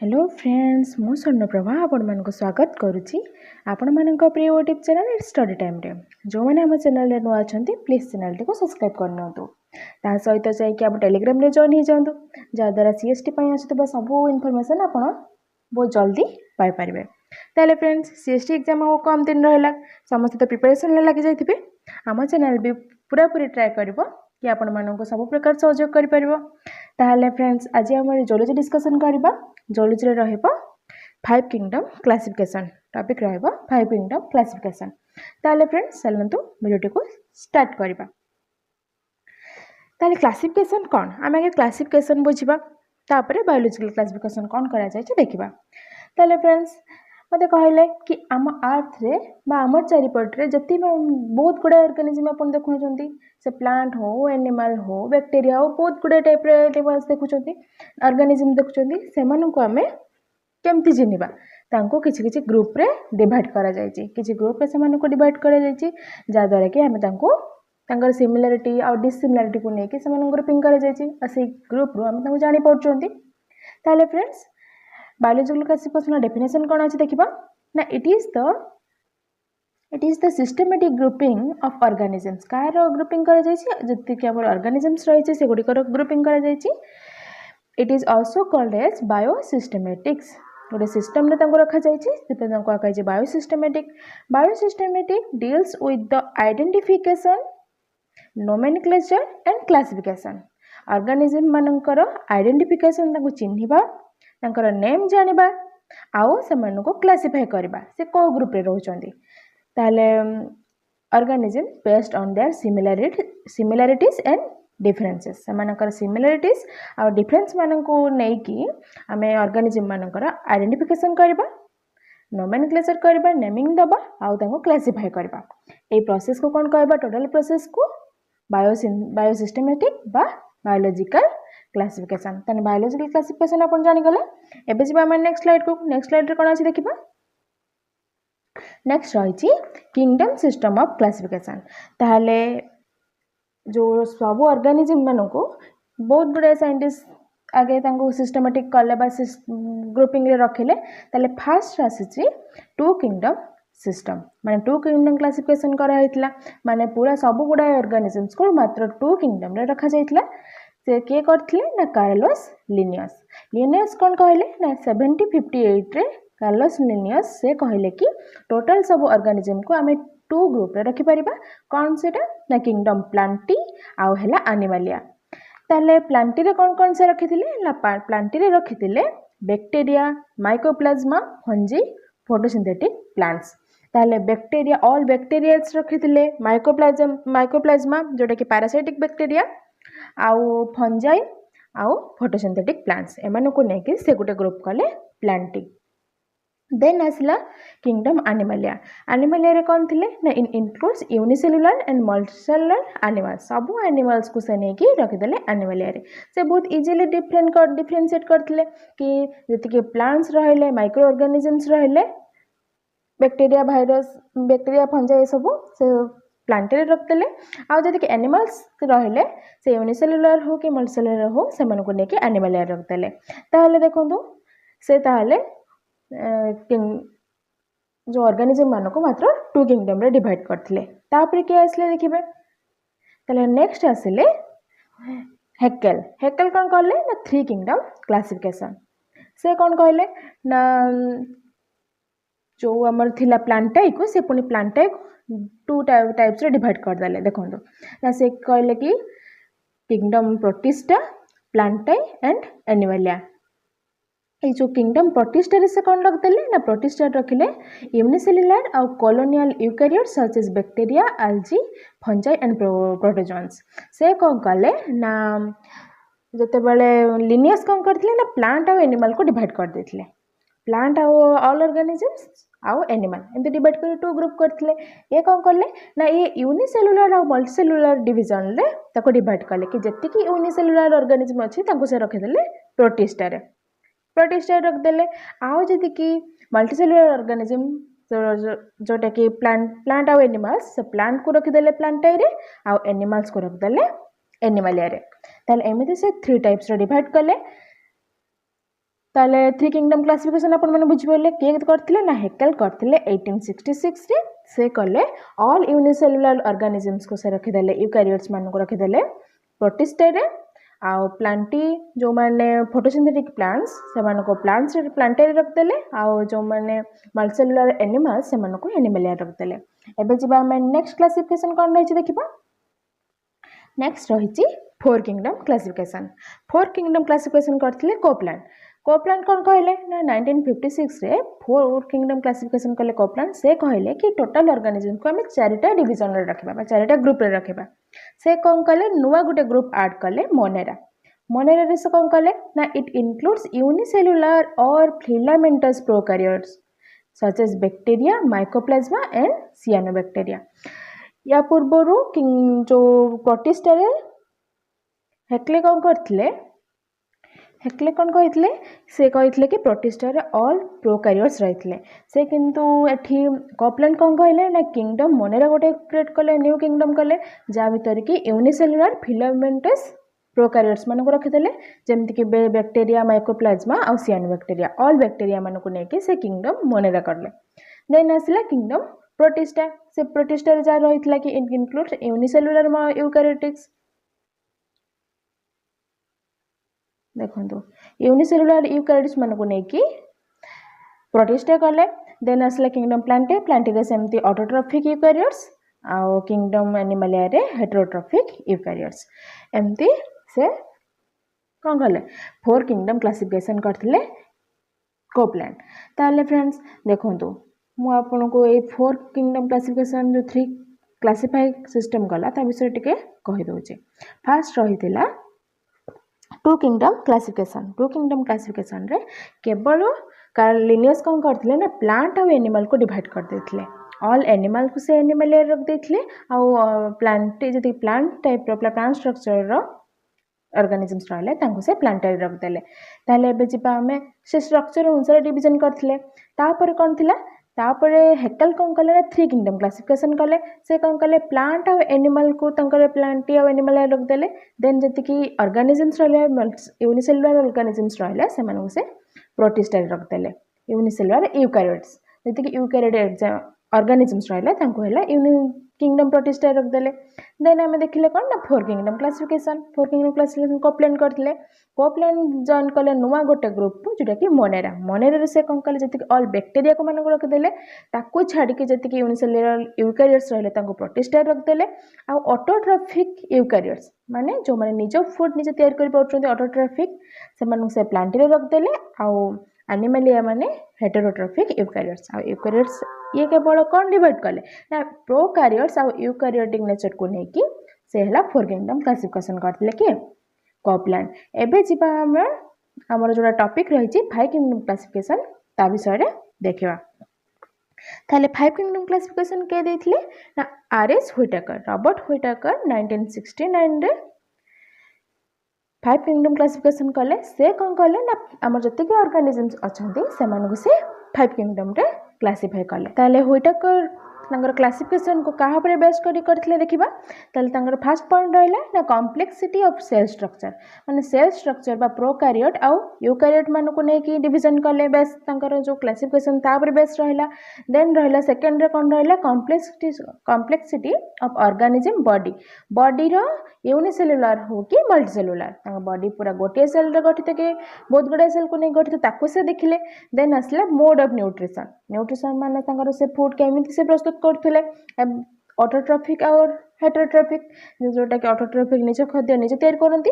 Hello friends मु स्वर्णप्रभा आपण स्वागत करुच्ची आपण मान प्रिय YouTube channel it's study time रे जो मैंने आम चैनल नुआ अच्छा प्लीज चैनल टी को सब्सक्राइब करनी सहित जाकि आप टेलीग्राम रे जॉइन हो जातु जहाद्वारा सीएसटी आसुवा सब इनफॉरमेशन आप बहुत जल्दी पाइपर। ताले फ्रेंड्स सीएसटी एग्जाम हम कम दिन रहा समस्त तो प्रिपरेशन लगी जाइए आम चैनल भी पूरा पूरी ट्राए कर कि आपण मानक सब प्रकार सहयोग कर फ्रेंड्स आज आम जोलॉजी डिस्कशन करबा। जोलॉजी रे रहइबो 5 किंगडम क्लासिफिकेशन टॉपिक रहइबो 5 किंगडम क्लासिफिकेशन। ताले फ्रेंड्स चलंतु वीडियो को स्टार्ट करबा। ताले क्लासिफिकेशन कोन आमे आगे क्लासिफिकेशन बुझिबा तापरे बायोलॉजिकल क्लासिफिकेशन कोन करा जाय छै देखिबा। ताले फ्रेंड्स मते कहले कि आम अर्थ रे बा आम चारिपट रे जति बहुत गुडा ऑर्गेनिज्म अपन देखुछंती से प्लांट हो एनिमल हो बैक्टीरिया हो बहुत गुडा टाइप रे एनिमल्स देखुछंती ऑर्गेनिज्म देखुछंती से मानु को हमें केमती जिनिबा तांको किछि किछि ग्रुप रे डिवाइड करा जाय छै किछि ग्रुप रे से मानु को डिवाइड करा जाय छै जा द्वारा कि हमें तांको तांकर सिमिलरिटी और डिसिमिलरिटी को नेकी से मानु ग्रुपिंग करा जाय छै आ से ग्रुप रो हम तांको जानि पड़छंती। ताले फ्रेंड्स बायोलॉजिकल क्लासिफिकेशन डेफिनेशन कोन अछि देखिबा ना it is the systematic grouping of organisms car grouping करा जाय छै जति कि हमर ऑर्गेनिजम्स रहि छै से गुडी कर ग्रुपिंग करा जाय छै। It is also called as biosystematics गोटे सिस्टम रे तांको रखा जाय छै सेपे तांको आका जे biosystematic deals with the identification nomenclature and classification organism मानकर आइडेंटिफिकेशन तांको चिन्हिबा तांकर नेम जानिबा आउ से मानको क्लासिफाई करबा से को ग्रुप रे रहउचंदी ताले organism based on their similarities and differences से मानकर सिमिलरिटीज और डिफरेंस मानको नै कि हमें ऑर्गेनिज्म मानकर आइडेंटिफिकेशन करबा नोमेनक्लेचर करबा नेमिंग दबा आउ तांको क्लासिफाई करबा ए प्रोसेस को कोन कहबा टोटल प्रोसेस को बायोसिस्टेमेटिक बा बायोलॉजिकल क्लासिफिकेशन तने बायोलॉजिकल क्लासिफिकेशन अपन जानि गले एबे जिबा हम नेक्स्ट स्लाइड रे कोन अछि देखिबा। नेक्स्ट रही किंगडम सिस्टम ऑफ क्लासिफिकेशन ताहले जो सब ऑर्गेनिज्म मानको बहुत गुडे साइंटिस्ट आगे तांको सिस्टमैटिक कले बा ग्रुपिंग रे रखिले ताले फर्स्ट आसी टू किंगडम सिस्टम माने टू किंगडम क्लासिफिकेशन करा हैतला माने पूरा सब गुडा ऑर्गेनिजम्स को मात्र टू किंगडम रे रखा जायतला से के करथिले ना कार्लोस लिनियस कोन कहले ना 1758 रे कार्लोस लिनियस से कहले कि टोटल सब ऑर्गेनिज्म को हमें टू ग्रुप रे रखि परिबा कोन सेटा ना किंगडम प्लांटी आउ हैला एनिमलिया। ताले प्लांटी रे कोन से रखिथिले ना प्लांटी रे रखिथिले bacteria mycoplasma fungi photosynthetic plants ताले बैक्टीरिया ऑल बैक्टीरियल्स रखिथिले माइकोप्लाज्मा जोटा कि पैरासाइटिक बैक्टीरिया आउ फंजाई आउ फोटोसिंथेटिक प्लांट्स एमानो को नेकी से गुटे ग्रुप कले प्लांटी। देन आसला किंगडम एनिमलिया रे कोन थिले ना includes unicellular and multicellular animals सब एनिमल्स को से नेकी रखि देले एनिमलिया रे से बहुत इजीली डिफरेंशिएट करथिले कि जति के प्लांट्स रहले माइक्रो ऑर्गेनिजम्स रहले बैक्टीरिया वायरस बैक्टीरिया फंजाई सब से प्लांट रे रखतेले आ जदि के एनिमल्स रहले से यूनिसेलुलर हो कि मल्टीसेलुलर हो से मन को नेके एनिमल रे रखतेले ताहले देखंतु से ताहले जो ऑर्गेनिज्म मान को मात्र टू किंगडम रे डिवाइड करथिले तापर के आसले देखिबे ताले नेक्स्ट आसले हेक्केल कोन कहले ना 3 किंगडम क्लासिफिकेशन से कोन कहले ना जो हमर थिला प्लांटाई को से पुनी प्लांटाई टू टाइप्स रे डिवाइड कर देले देखंतु ना से कहले कि kingdom Protista Plantae and Animalia ए जो किंगडम प्रोटिस्टा रे से कोन रख देले ना प्रोटिस्टा रखिले यूनिसेलुलर और colonial eukaryotes such as bacteria algae fungi and protozoans से कोन कहले ना जते बेले लिनियस कोन करथिले ना प्लांट और एनिमल को डिवाइड कर देथिले प्लांट और ऑल ऑर्गेनिजम्स आउ एनिमल एमती डिवाइड कर टू ग्रुप करथिले ये कोन करले ना ये यूनिसेलुलर और मल्टीसेलुलर डिवीजन रे ताको डिवाइड करले कि जति कि यूनिसेलुलर ऑर्गेनिज्म अछि ताको से रख देले प्रोटिस्टा रख देले आउ जति कि मल्टीसेलुलर ऑर्गेनिज्म जोटा कि प्लांट और एनिमल्स से प्लांट को रख देले प्लांटाई रे आउ एनिमल्स को रख देले एनिमलिया रे ताले एमिति से 3 टाइप्स रे डिवाइड करले ताले थ्री किंगडम क्लासिफिकेशन आपण माने बुझिबले के करथिले ना हेकेल करथिले 1866 रे से कले ऑल यूनिसेलुलर ऑर्गेनिजम्स को से रखि देले यूकैरियोट्स मान को रखि देले प्रोटिस्टे रे आ प्लांटी जो माने फोटोसिंथेटिक प्लांट्स से मान को प्लांट्स रे प्लांटे रे रख देले आ जो माने मल्टीसेलुलर एनिमल्स से मान को एनिमल रे रख देले एबे जिबा हम नेक्स्ट क्लासिफिकेशन कोन रहिछि देखिबा नेक्स्ट रहिछि फोर किंगडम क्लासिफिकेशन करथिले कोपलैंड कौन कहले ना 1956 रे फोर किंगडम क्लासिफिकेशन कले कोपलैंड से कहले कि टोटल ऑर्गेनिज्म को हमें चारिटा डिवीजन रे रखबा चारिटा ग्रुप रे रखबा से कौन कहले नुवा गुटे ग्रुप ऐड कले मोनेरा रे से कौन कहले ना इट इंक्लूड्स यूनिसेलुलर और filamentous prokaryotes such as bacteria mycoplasma and cyanobacteria या पूर्वरु जो प्रोटिस्टा रे हेक्ले कौन करथिले हेक्ले कौन कहितले से कहितले कि प्रोटिस्टा रे ऑल प्रोकैरियोट्स रहितले से किंतु एठी कोपलैंड कौन कहले ना किंगडम मोनेरा गोटे क्रिएट कले न्यू किंगडम कले जा भीतर कि यूनिसेलुलर फिलामेंटस प्रोकैरियोट्स मानको रखिदेले जेमति कि बैक्टीरिया माइकोप्लाज्मा और सियानोबैक्टीरिया ऑल बैक्टीरिया मानको नेके से किंगडम मोनेरा करले देन आसला किंगडम प्रोटिस्टा से प्रोटिस्टा रे जा रहितला कि इट इंक्लूड्स यूनिसेलुलर यूकैरियोटिक्स देखो यूनिसेलुलर यूकैरियोट्स मान को नेकी प्रोटिस्टा कले देन आसला किंगडम प्लांटे रे सेमती ऑटोट्रॉफिक यूकैरियोट्स आ किंगडम एनिमलिया रे हेटेरोट्रॉफिक यूकैरियोट्स एमती से कौन कले फोर किंगडम क्लासिफिकेशन करथिले कोपलैंड ताले फ्रेंड्स देखंतु मु आपन को ए फोर किंगडम क्लासिफिकेशन जो थ्री क्लासिफाई सिस्टम गला ता विषय टिके कहि दोचे फर्स्ट रहितिला टू किंगडम क्लासिफिकेशन रे केवल लिनियस कौन करथिले ना प्लांट और एनिमल को डिवाइड कर देथिले ऑल एनिमल को से एनिमल रख देथिले आ प्लांट जति प्लांट टाइप रो प्लांट स्ट्रक्चर रो ऑर्गेनिजम्स रहले तांको से प्लांट रख देले ताले एबे जिबा हमें से स्ट्रक्चर अनुसार डिवीजन करथिले तापर कोन थिला तापर हेकल कौन कले ना थ्री किंगडम क्लासिफिकेशन कले से कौन कले प्लांट और एनिमल को तंकर प्लांट और एनिमल रख देले देन जति कि ऑर्गेनिजम्स रहले यूनिसेलुलर ऑर्गेनिजम्स रहले से मानको से प्रोटिस्टा रख देले यूनिसेलुलर यूकैरियोट्स जति कि यूकैरियोट ऑर्गेनिजम्स रहले तांको हैला किंगडम प्रोटिस्टा रख देले देन हमें देखिले कोन ना फोर किंगडम क्लासिफिकेशन कोपलैंड करथिले कोपलैंड जॉइन कले नुवा गोटे ग्रुप जोटा कि मोनेरा रे से कोन कले जति ऑल बैक्टीरिया को मानको रख देले ताकू छाडी के जति कि यूनिसेलुलर यूकैरियोट्स रहले तांको प्रोटिस्टा रख देले आ ऑटोट्रॉफिक यूकैरियोट्स माने जो माने निजो फूड निजे तयार करि पड़छन्ते ऑटोट्रॉफिक से मानको से प्लांट रे रख देले आ एनिमलिया माने हेटेरोट्रॉफिक यूकैरियोट्स आ यूकैरियोट्स ये केवल कौन डिवाइड कले ना प्रोकैरियोट्स और यूकैरियोटिक नेचर को नेकी से हला फोर किंगडम क्लासिफिकेशन करथिले कि कोपलैंड एबे जिबा हमर जोड़ा टॉपिक रही छी फाइव किंगडम क्लासिफिकेशन ता विषय रे देखिबा ताले फाइव किंगडम क्लासिफिकेशन के देथिले ना आरएस रॉबर्ट व्हिटेकर 1969 रे फाइव किंगडम क्लासिफिकेशन कले से कौन कले ना हमर जते के ऑर्गेनिजम्स अछंती से मानको से फाइव किंगडम रे क्लासिफाई कले ताले व्हिटेकर तंगर क्लासिफिकेशन को कहा पर बेस करथिले देखिबा ताले तंगर फर्स्ट पॉइंट रहला ना कॉम्प्लेक्सिटी ऑफ सेल स्ट्रक्चर माने सेल स्ट्रक्चर बा प्रोकैरियोट आ यूकैरियोट मान को नै कि डिवीजन कले बेस तंगर जो क्लासिफिकेशन ता पर बेस रहला देन रहला सेकंड रे कोन रहला कॉम्प्लेक्सिटी ऑफ ऑर्गेनिज्म बॉडी रो यूनिसेलुलर हो कि मल्टीसेलुलर तंग बॉडी पूरा गोटे सेल रे गठित के बहुत गुडा सेल को नै गठित ताको से देखिले देन असला मोड ऑफ न्यूट्रिशन माने तंगर से फूड केमिति से प्रस्तुत करथिले ऑटोट्रॉफिक और हेटेरोट्रॉफिक जोटा कि ऑटोट्रॉफिक निज खाद्य निज तैयार करंती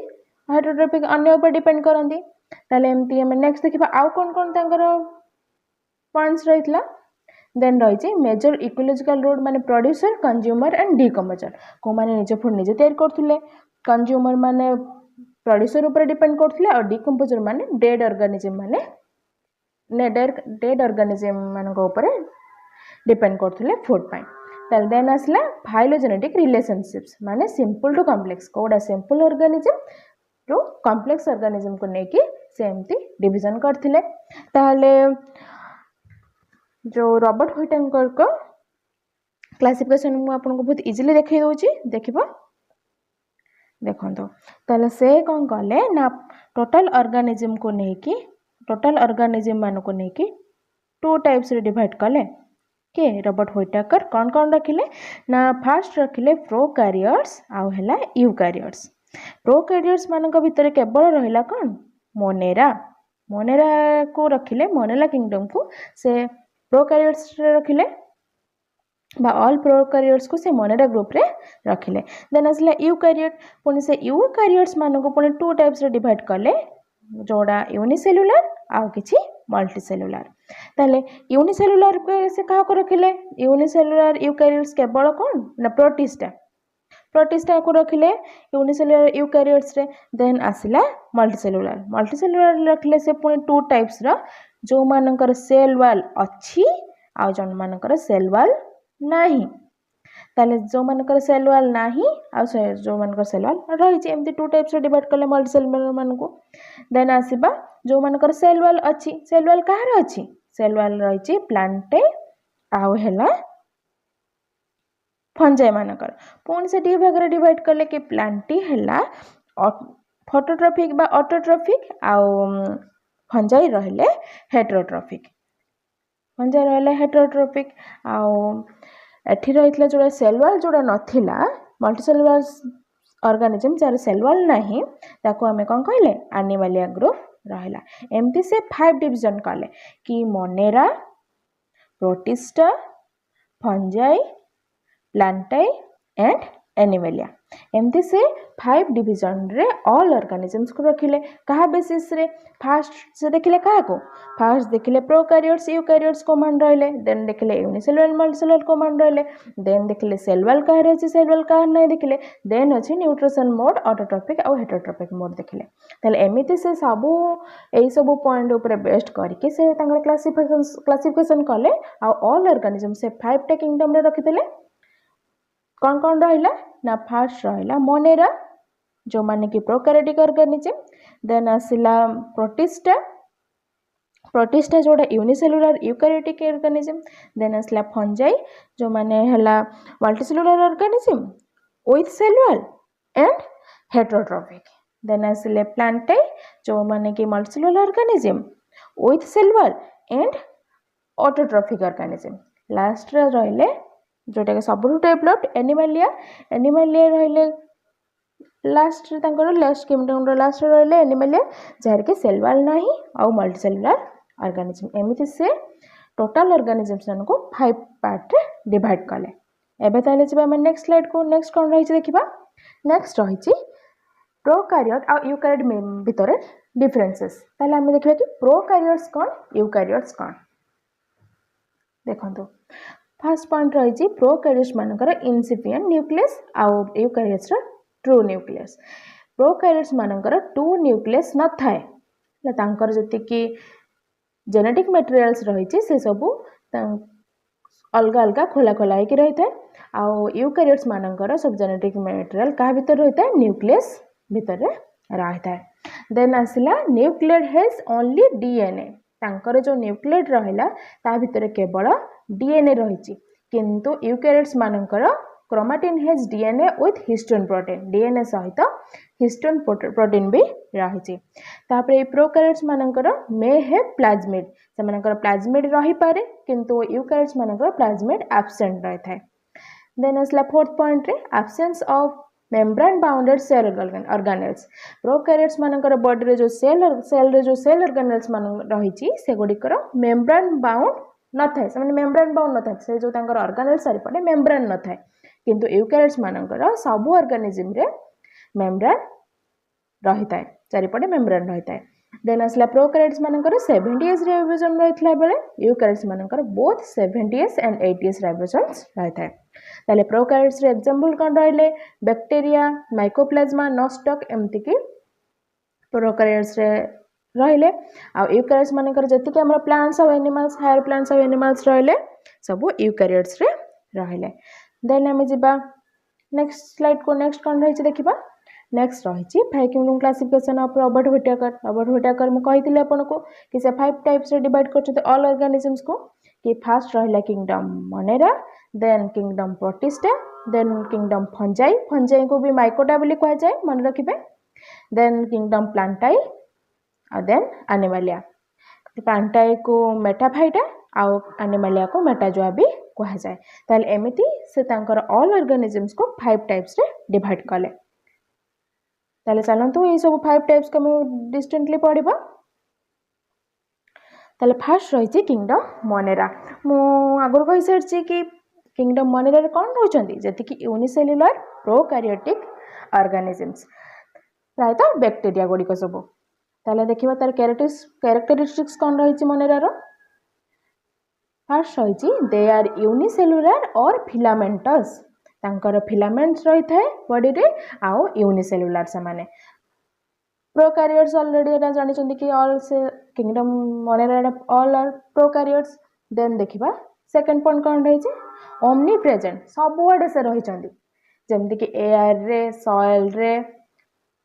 हेटेरोट्रॉफिक अन्य ऊपर डिपेंड करंती ताले एमती हम नेक्स्ट देखिबा आउ कोन कोन तंगर पॉइंट्स रहितला देन रही मेजर इकोलॉजिकल रोड माने प्रोड्यूसर कंज्यूमर एंड डिकम्पोजर को माने निज फूड निज तैयार करथिले कंज्यूमर माने प्रोड्यूसर ऊपर डिपेंड करथिले और डिकम्पोजर माने डेड ऑर्गेनिज्म माने डेड ऑर्गेनिज्म मान को ऊपर डिपेंड करथिले फूड पाई ताल देन असला फाइलोजेनेटिक रिलेशनशिप्स माने सिंपल टू कॉम्प्लेक्स कोडा simple organism to complex organism को नेकी सेमती डिवीजन करथिले ताले जो रॉबर्ट व्हिटेकर को क्लासिफिकेशन मु आपन को बहुत इजीली देखै दोची देखिबो देखंतो ताले से कोन कले ना टोटल ऑर्गेनिज्म को नेकी टोटल ऑर्गेनिज्म मान को लेकिन 2 टाइप्स रे डिवाइड कले के रॉबर्ट व्हिटेकर कौन रखिले ना फास्ट रखिले प्रोकैरियोट्स आउ हैला यूकैरियोट्स। प्रोकैरियोट्स मानक भितर केवल रहिला कौन मोनेरा मोनेरा को रखिले मोनेला किंगडम को से प्रोकैरियोट्स रे रखिले बा ऑल प्रोकैरियोट्स को से मोनेरा ग्रुप रे रखिले। देन असला यूकैरियोट पुनी से यूकैरियोट्स मानक पुनी 2 टाइप्स रे डिवाइड कले जोड़ा यूनिसेलुलर आउ किछि मल्टीसेलुलर। ताले यूनिसेलुलर से कहा को रखिले यूनिसेलुलर यूकैरियोट्स केवल कौन ना प्रोटिस्टा को रखिले यूनिसेलुलर यूकैरियोट्स रे। देन आसिला मल्टीसेलुलर रखिले से पुनी 2 टाइप्स रा जो मानकर सेल वॉल अछि आ जन मानकर सेल वॉल नाही। ताले जो मानकर सेल वॉल नाही आ जो मानकर सेल वॉल रही जे एमती 2 टाइप्स रे डिवाइड करले मल्टीसेलुलर मान को। देन आसीबा जो मानकर सेल वॉल अछि सेल वॉल कहार अछि सेल वॉल रही जे प्लांटे आउ हैला फंजाई मानकर पुणी से डी भाग रे डिवाइड करले कि प्लांटी हैला फोटोट्रॉफिक बा ऑटोट्रॉफिक आउ फंजाई रहले हेटेरोट्रॉफिक फंजाई रहले हेटेरोट्रॉफिक आउ एठी रहितला जोड़ा सेल वॉल जोड़ा नथिला मल्टीसेलुलर ऑर्गेनिज्म जार सेल वॉल नाही ताको हमें कोन कहले एनिमलिया ग्रुप रहला। एमती से 5 डिवीजन कले कि Monera protista fungi प्लांटाई and Animalia एमती से 5 डिवीजन रे ऑल ऑर्गेनिजम्स को रखिले कहा बेसिस रे फास्ट से देखिले कहा को फास्ट देखिले प्रोकैरियोट्स यूकैरियोट्स को मान रहले देन देखिले यूनिसेलुलर मल्टीसेलुलर को मान रहले देन देखिले सेल वॉल कहा रहछि सेल वॉल कहा नै देखिले देन अछि न्यूट्रिशन मोड ऑटोट्रॉफिक और हेटेरोट्रॉफिक मोड देखिले। ताले एमिति से सबु एई सबु पॉइंट ऊपर बेस्ड करके से तांगर क्लासिफिकेशन कले आ ऑल ऑर्गेनिजम से 5 टा किंगडम रे रखितले कौन रहिला ना फास्ट रहिला मोनेरा जो माने कि प्रोकैरियोटिक ऑर्गेनिज्म। देन आसिला प्रोटिस्टा जोड़ा यूनिसेलुलर यूकैरियोटिक ऑर्गेनिज्म। देन आसिला फंजाई जो माने हला multicellular organism with cell wall and heterotrophic. Then आसिले प्लांटाई जो माने कि multicellular organism with cell wall and autotrophic organism. Last रे रहले जोटा के सब डेवलप्ड एनिमलिया रहले लास्ट रे तांकर लास्ट किंगडम रो लास्ट रे रहले एनिमलिया जार के सेल वॉल नाही आ मल्टीसेलुलर ऑर्गेनिज्म। एमिति से टोटल ऑर्गेनिजम्स को 5 पार्ट रे डिवाइड कले। एबे ताले जबा हम नेक्स्ट स्लाइड को नेक्स्ट कोन रही देखिबा नेक्स्ट रही प्रोकैरियोट आ यूकैरियोट भितर डिफरेंसेस। ताले हम देखिबा कि प्रोकैरियोट्स कोन यूकैरियोट्स कोन देखंतु। फर्स्ट पॉइंट रही प्रोकैरियोट्स मानकर इनसिपिएंट न्यूक्लियस आउ यूकैरियोट्स ट्रू न्यूक्लियस। प्रोकैरियोट्स मानकर 2 न्यूक्लियस न थाए तांकर जति कि जेनेटिक मटेरियल्स रही से सब अलग अलग खोला खोला होकर रही है आउ यूकैरियोट्स मानकर सब जेनेटिक मटेरियल क्या भीतर रही है न्यूक्लियस भीतर रही है। देन आसला न्यूक्लियड हैज ओनली डीएनए तांकर जो न्यूक्लियड रहिला ता भीतर केवल डीएनए रही किंतु यूकैरियोट्स मानकर chromatin has DNA with histone protein DNA सहित हिस्टोन प्रोटीन भी रही। तापर प्रोकैरियोट्स मानकर मे है प्लाज्मिड से मानकर प्लाज्मिड रही पारे किंतु यूकैरियोट्स मानकर प्लाज्मिड एब्सेंट रही था। देन आसला फोर्थ पॉइंट रे absence of membrane bounded cell organelles. Prokaryotes मानकर बॉडी रे जो सेल रे जो सेल ऑर्गेनेल्स मान रही से गुड़िकर मेम्ब्रेन बाउंड न थाए से मेम्ब्रेन बाउंड न थाए से जो तांकर ऑर्गेनेल सारिपटे मेम्ब्रेन न थाए किंतु यूकैरियोट्स मानकर सब ऑर्गेनिज्म रे मेम्ब्रेन रही थाए चारिपटे मेम्ब्रेन रही थाए। देन आसला प्रोकैरियोट्स मानकर 70 एज राइबोसोम रहितला बेले यूकैरियोट्स मानकर both 70 S and 80 S ribosomes रही थाए। ताले प्रोकैरियोट्स रे एग्जांपल कोन रहले बैक्टीरिया माइकोप्लाज्मा नॉस्टक एमति कि प्रोकैरियोट्स रे रहले आ यूकैरियोट्स मानकर जति कि हमर प्लांट्स और एनिमल्स हायर प्लांट्स और एनिमल्स रहले सब यूकैरियोट्स रे रहले। देन हम जिबा नेक्स्ट स्लाइड को नेक्स्ट कोन रही देखिबा नेक्स्ट रही 5 kingdom classification of Robert Whittaker मैं कही आपन को कि से 5 टाइप्स रे डिवाइड करछते ऑल ऑर्गेनिजम्स को कि फर्स्ट रहला kingdom Monera then kingdom Protista then kingdom Fungi को भी माइकोटा बोली कहा जाए मन रखिबे देन किंगडम प्लांटाई और देन एनिमलिया। प्लांटाई को मेटाफाइटा आउ एनिमालिया को मेटाजोआ भी कहा जाए। ताले एमिति से तांकर ऑल ऑर्गेनिजम्स को 5 टाइप्स रे डिवाइड कले। ताले चलंतु ये सब 5 टाइप्स को हम डिस्टेंटली पढ़िबा। ताले फर्स्ट रही किंगडम मोनेरा। मु आगुर कहि सारछि कि किंगडम मोनेरा रे कोन रहउछंती जति कि यूनिसेल्युलर प्रोकैरियोटिक ऑर्गेनिजम्स प्राय तो बैक्टीरिया गुडी को सब। ताले देखिबा तार कैरेक्टरिस्टिक्स कोन रही मोनेरा रो। फर्स्ट रही दे आर यूनिसेल्युलर और फिलामेंटस। तांकर फिलामेंट्स रही थाए बॉडी रे आउ यूनिसेल्युलर से माने प्रोकैरियोट्स ऑलरेडी एटा जानि चंदी कि ऑल से kingdom Monera all are prokaryotes. Then देखिबा सेकंड पॉइंट कोन रही ओमनी प्रेजेंट सबुआडे से रही चंदी जेमति कि एयर रे सॉइल रे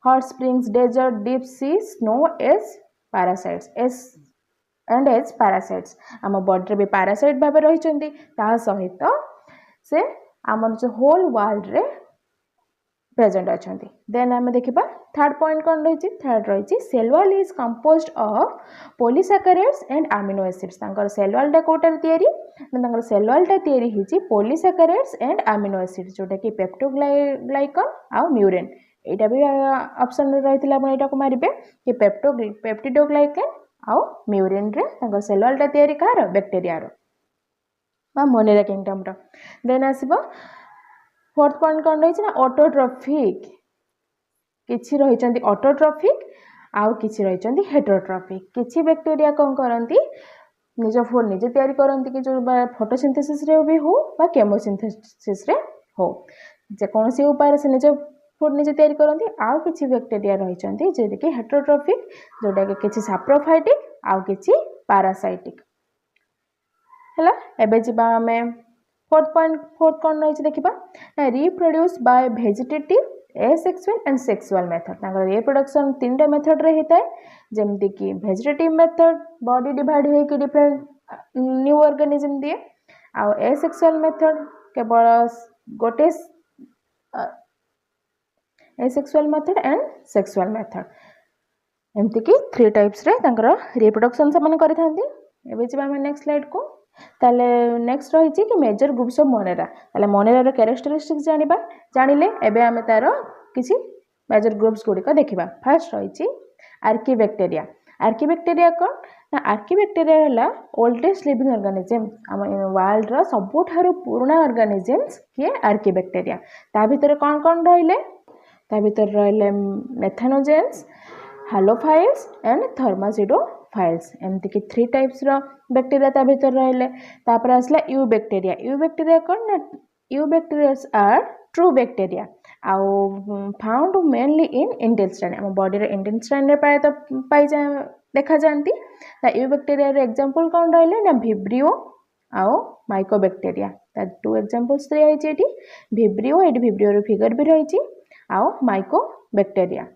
hot springs desert deep sea snow as parasites as parasites आम बॉडी भी पैरासाइट भाव रही सहित से आम जो होल वर्ल्ड रे प्रेजेंट अच्छा। देन आम देखा थर्ड पॉइंट कौन रही थर्ड रही cell wall is composed of polysaccharides and amino acids. Cell wall कोटार तंगर सेल वॉल टा पॉलीसैकेराइड्स एंड अमीनो एसिड्स जोटा कि पेप्टोग्लाइकन आउ म्यूरेन। यहाँ भी ऑप्शन रही है मारे कि पेप्टिडोग्लाइकन आउ म्यूरेन रे सेल वॉल टा कहार बैक्टीरिया रो मोनेरा किंगडम रो। देन आसीबो फोर्थ पॉइंट कौन रही ना ऑटोट्रॉफिक किछि रही ऑटोट्रॉफिक आउ किछि रही हेटेरोट्रॉफिक। किछि बैक्टीरिया कौन करती निज फूड निजे तैयारी करती कि जो फोटोसिंथेसिस रे भी हो बा केमोसिंथेसिस रे हो जेकोसी उपाय से निज फूड निजे तैयारी करती। आउ किछि बैक्टीरिया रही जे कि हेटेरोट्रॉफिक जोटा कि किछि सैप्रोफाइटिक आउ किछि पैरासाइटिक हैला। एबे जिबा हमें फोर्थ कौन रही देखा reproduce by vegetative asexual and sexual method. Reproduction 3टा मेथड रे होता है जेमती कि वेजिटेटिव मेथड बॉडी डिवाइड होके डिफरेंट न्यू ऑर्गेनिज्म दिए आउ एसेक्सुअल मेथड केवल गोटे asexual method and sexual method एमती कि 3 टाइप्स रे रिप्रोडक्शन से माने करिथांती। एबे जिबा हम नेक्स्ट स्लाइड को ताले नेक्स्ट रही कि मेजर ग्रुप्स ऑफ मोनेरा। ताले मोनेरा रो कैरेक्टरिस्टिक्स जानिले एबे आमे तारो किछि मेजर ग्रुप्स गुडी को देखिबा। फर्स्ट रही आर्कीबैक्टीरिया। आर्कीबैक्टीरिया कोन ना आर्कीबैक्टीरिया हला ओल्डेस्ट लिविंग ऑर्गेनिज्म हम वर्ल्ड रो सबुठारु पुराना ऑर्गेनिज्म्स के आर्कीबैक्टीरिया। ता भीतर कोन रहिले ता भीतर रहिले मेथानोजेंस हालोफाइल्स एंड थर्मासिडोफाइल्स एमती कि 3 टाइप्स रो बैक्टीरिया ता भीतर रहिले। तापर आसला यू बैक्टीरिया। यू बैक्टीरिया कोन ना eubacterias are true bacteria आउ फाउंड मेनली इन इंटेस्टाइन हम बॉडी रे इंटेस्टाइन रे पाए तो पाई जा देखा जानती। ता यू बैक्टीरिया रे एग्जांपल कोन रहिले ना विब्रियो आउ माइकोबैक्टीरिया। ता 2 एग्जांपल्स दिया है एटी विब्रियो एटी विब्रियो रो फिगर भी रही आउ माइकोबैक्टीरिया।